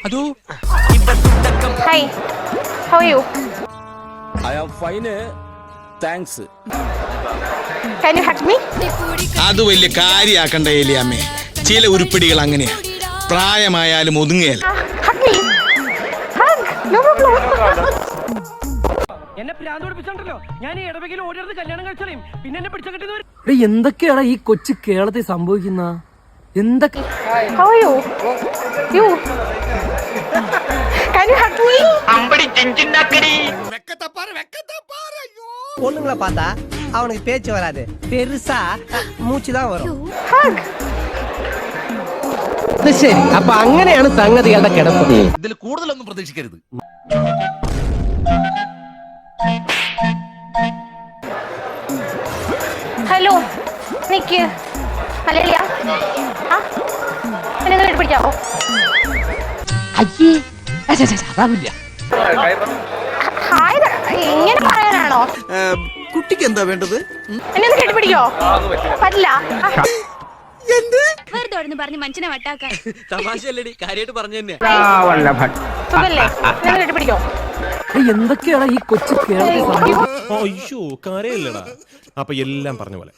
അതോ Hi, how are you? I am fine. Thanks. Can you hug me? അത് വലിയ കാര്യാക്കണ്ട ഏലിയാമ്മേ. ചില ഉരുപ്പിടികൾ അങ്ങനെയാ, പ്രായമായാലും ഒതുങ്ങിയാൽ. Hug me. Hug. No problem. എന്നെ പ്രാന്ത് പഠിപ്പിച്ചോണ്ടല്ലോ ഞാൻ ഈ ഇടവകയിൽ ഓടിയെടുത്ത് കല്യാണം കഴിച്ചോളയും പിന്നെ എന്നെ പിടിച്ച കിട്ടുന്ന എന്തൊക്കെയാണ് ഈ കൊച്ചു കേരളത്തിൽ സംഭവിക്കുന്ന? എന്തൊക്കെ? How are you? You. Can you hug me? பொண்ணுங்களை பார்த்தா அவனுக்கு பேச்சு வராது, பெருசா மூச்சுதான் வரும். Hug. ശരി, അപ്പൊ അങ്ങനെയാണ് സംഗതികളുടെ കിടപ്പ്. ഇതിൽ കൂടുതലൊന്നും പ്രതീക്ഷിക്കരുത്. ഹലോ, നിക്ക്. മലയാളിയ? എന്നെ ഒന്ന് പിടിക്കാവോ? ഹായ്, ഇങ്ങനെ പറയാനാണോ? കുട്ടിക്ക് എന്താ വേണ്ടത്? എന്നെ ഒന്ന് കെട്ടിപ്പിടിക്കോ? പറ്റില്ല. വെറുതെ പറഞ്ഞ് മനുഷ്യനെ വട്ടാക്കാൻ. തമാശയല്ലേടി, കാര്യമായിട്ട് പറഞ്ഞു തന്നെ. സുഖല്ലേ? എന്നെ ഒന്ന് കെട്ടിപ്പിടിക്കോ? എന്തൊക്കെയാണ് ഈ കൊച്ചു കേരളത്തിൽ സംഭവിക്കുന്നത്? അയ്യോ കാര്യമില്ലടാ. അപ്പൊ എല്ലാം പറഞ്ഞ പോലെ